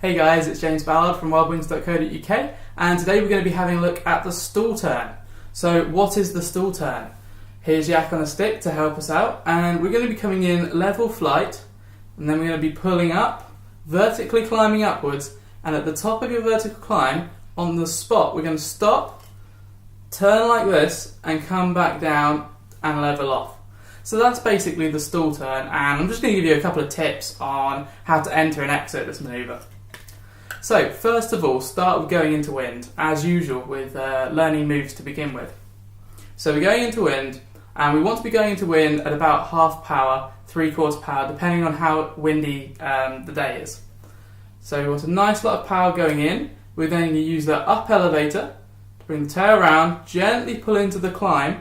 Hey guys, it's James Ballard from wildwings.co.uk, and today we're going to be having a look at the stall turn. So what is the stall turn? Here's Yak on a stick to help us out, and we're going to be coming in level flight, and then we're going to be pulling up, vertically climbing upwards, and at the top of your vertical climb, on the spot, we're going to stop, turn like this, and come back down and level off. So that's basically the stall turn, and I'm just going to give you a couple of tips on how to enter and exit this manoeuvre. So first of all, start with going into wind, as usual with learning moves to begin with. So we're going into wind, and we want to be going into wind at about half power, 3/4 power, depending on how windy the day is. So we want a nice lot of power going in. We're then going to use the up elevator to bring the tail around, gently pull into the climb.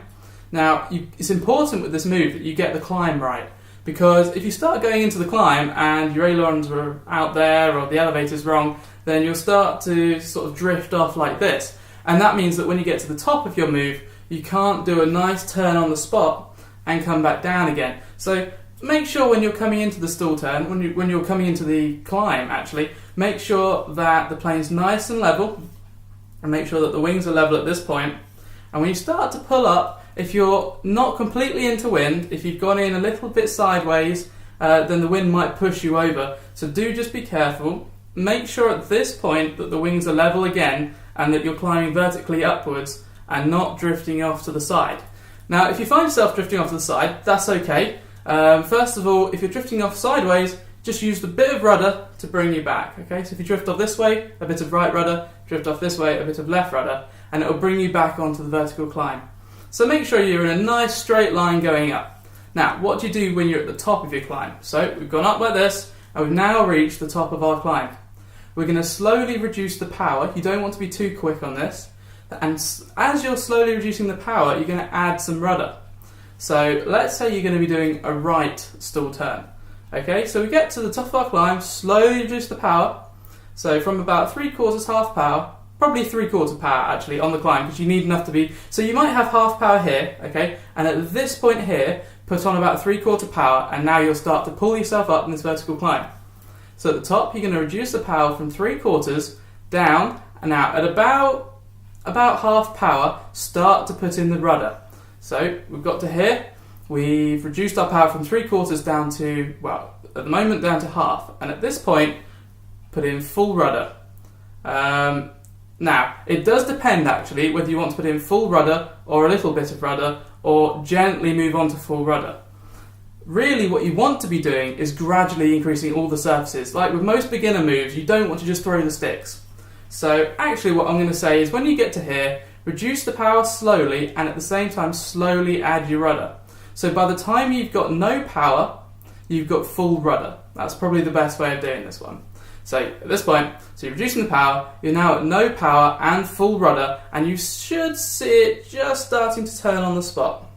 Now, it's important with this move that you get the climb right, because if you start going into the climb and your ailerons are out there or the elevator's wrong, then you'll start to sort of drift off like this. And that means that when you get to the top of your move, you can't do a nice turn on the spot and come back down again. So make sure when you're coming into the stall turn, when you're coming into the climb actually, make sure that the plane's nice and level, and make sure that the wings are level at this point. And when you start to pull up, if you're not completely into wind, if you've gone in a little bit sideways, then the wind might push you over. So do just be careful. Make sure at this point that the wings are level again and that you're climbing vertically upwards and not drifting off to the side. Now, if you find yourself drifting off to the side, that's okay. First of all, if you're drifting off sideways, just use the bit of rudder to bring you back. Okay, so if you drift off this way, a bit of right rudder, drift off this way, a bit of left rudder, and it will bring you back onto the vertical climb. So make sure you're in a nice straight line going up. Now, what do you do when you're at the top of your climb? So we've gone up like this, and we've now reached the top of our climb. We're going to slowly reduce the power. You don't want to be too quick on this. And as you're slowly reducing the power, you're going to add some rudder. So let's say you're going to be doing a right stall turn. Okay, so we get to the top of our climb, slowly reduce the power. So from about 3/4 half power, probably 3/4 power actually on the climb, because you need enough to be, so you might have half power here, okay, and at this point here, put on about 3/4 power, and now you'll start to pull yourself up in this vertical climb. So at the top, you're going to reduce the power from 3/4 down, and now at about half power, start to put in the rudder. So we've got to here, we've reduced our power from 3/4 down to, well, at the moment down to half, and at this point, put in full rudder. Now, it does depend actually whether you want to put in full rudder or a little bit of rudder or gently move on to full rudder. Really what you want to be doing is gradually increasing all the surfaces. Like with most beginner moves, you don't want to just throw the sticks. So actually what I'm going to say is when you get to here, reduce the power slowly and at the same time slowly add your rudder. So by the time you've got no power, you've got full rudder. That's probably the best way of doing this one. So at this point, so you're reducing the power, you're now at no power and full rudder, and you should see it just starting to turn on the spot.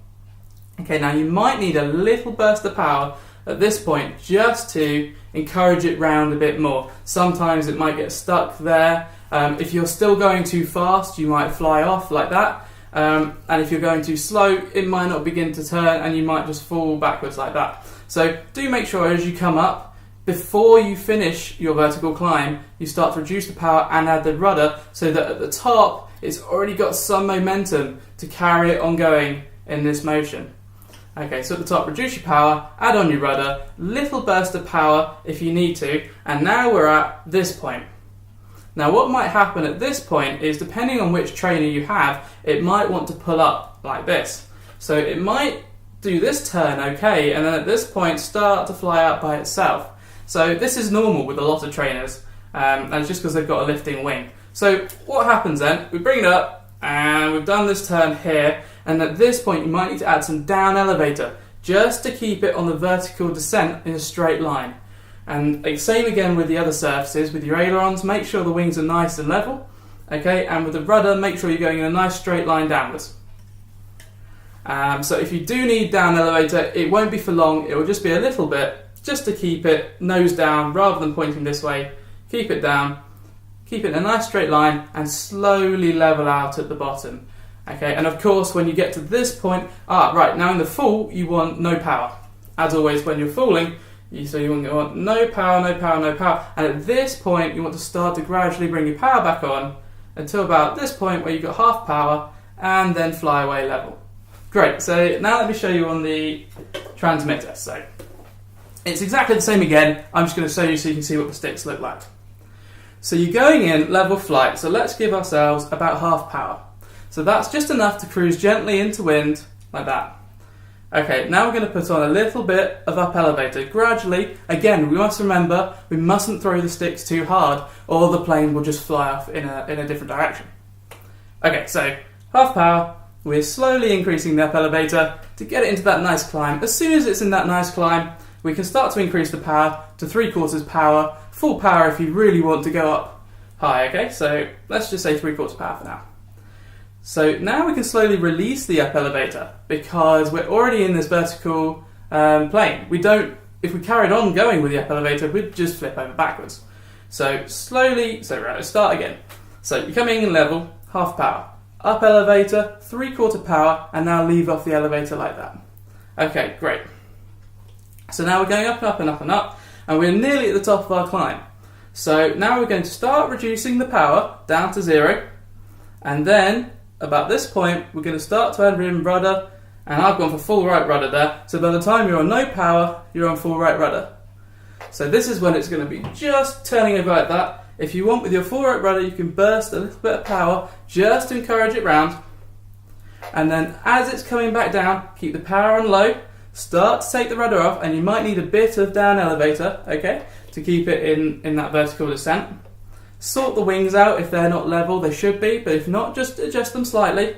Okay, now you might need a little burst of power at this point just to encourage it round a bit more. Sometimes it might get stuck there. If you're still going too fast, you might fly off like that. And if you're going too slow, it might not begin to turn and you might just fall backwards like that. So do make sure as you come up, before you finish your vertical climb, you start to reduce the power and add the rudder so that at the top, it's already got some momentum to carry it on going in this motion. Okay, so at the top, reduce your power, add on your rudder, little burst of power if you need to, and now we're at this point. Now what might happen at this point is, depending on which trainer you have, it might want to pull up like this. So it might do this turn okay, and then at this point start to fly out by itself. So this is normal with a lot of trainers, and it's just because they've got a lifting wing. So what happens then, we bring it up, and we've done this turn here, and at this point you might need to add some down elevator, just to keep it on the vertical descent in a straight line. And same again with the other surfaces, with your ailerons, make sure the wings are nice and level, okay, and with the rudder, make sure you're going in a nice straight line downwards. So if you do need down elevator, it won't be for long, it will just be a little bit, just to keep it nose down rather than pointing this way. Keep it down, keep it in a nice straight line and slowly level out at the bottom. Okay, and of course when you get to this point, right, now in the fall you want no power. As always when you're falling, So you want no power, no power, no power. And at this point, you want to start to gradually bring your power back on until about this point where you've got half power, and then fly away level. Great, so now let me show you on the transmitter. So it's exactly the same again. I'm just going to show you so you can see what the sticks look like. So you're going in level flight, so let's give ourselves about half power. So that's just enough to cruise gently into wind, like that. Okay, now we're going to put on a little bit of up elevator, gradually. Again, we must remember, we mustn't throw the sticks too hard, or the plane will just fly off in a different direction. Okay, so half power, we're slowly increasing the up elevator to get it into that nice climb. As soon as it's in that nice climb, we can start to increase the power to 3/4 power, full power if you really want to go up high, okay? So let's just say 3/4 power for now. So now we can slowly release the up elevator because we're already in this vertical plane. If we carried on going with the up elevator, we'd just flip over backwards. So slowly, let's start again. So you're coming in level, half power. Up elevator, 3/4 power, and now leave off the elevator like that. Okay, great. So now we're going up and up and up and up, and we're nearly at the top of our climb. So now we're going to start reducing the power down to 0, and then about this point, we're going to start to add in rudder, and I've gone for full right rudder there. So by the time you're on no power, you're on full right rudder. So this is when it's going to be just turning over like that. If you want with your full right rudder, you can burst a little bit of power just to encourage it round. And then as it's coming back down, keep the power on low, start to take the rudder off, and you might need a bit of down elevator, okay, to keep it in that vertical descent. Sort the wings out if they're not level, they should be, but if not, just adjust them slightly.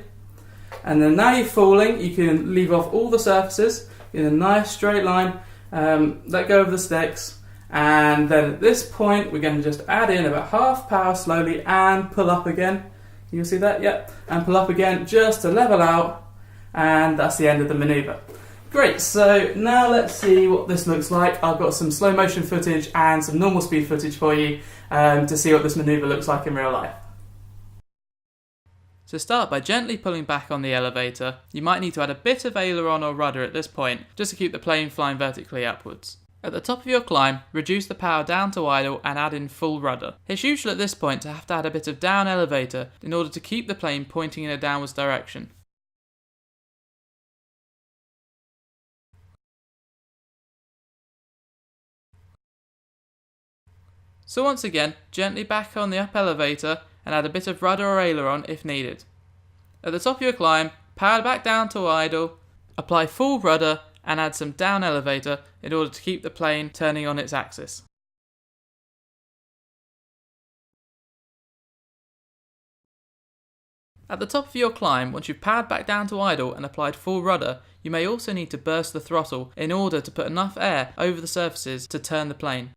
And then now you're falling, you can leave off all the surfaces in a nice straight line, let go of the sticks, and then at this point we're going to just add in about half power slowly and pull up again. You'll see that? Yep. And pull up again just to level out, and that's the end of the manoeuvre. Great, so now let's see what this looks like. I've got some slow motion footage and some normal speed footage for you to see what this manoeuvre looks like in real life. So start by gently pulling back on the elevator. You might need to add a bit of aileron or rudder at this point, just to keep the plane flying vertically upwards. At the top of your climb, reduce the power down to idle and add in full rudder. It's usual at this point to have to add a bit of down elevator in order to keep the plane pointing in a downwards direction. So once again, gently back on the up elevator and add a bit of rudder or aileron if needed. At the top of your climb, power back down to idle, apply full rudder and add some down elevator in order to keep the plane turning on its axis. At the top of your climb, once you've powered back down to idle and applied full rudder, you may also need to burst the throttle in order to put enough air over the surfaces to turn the plane.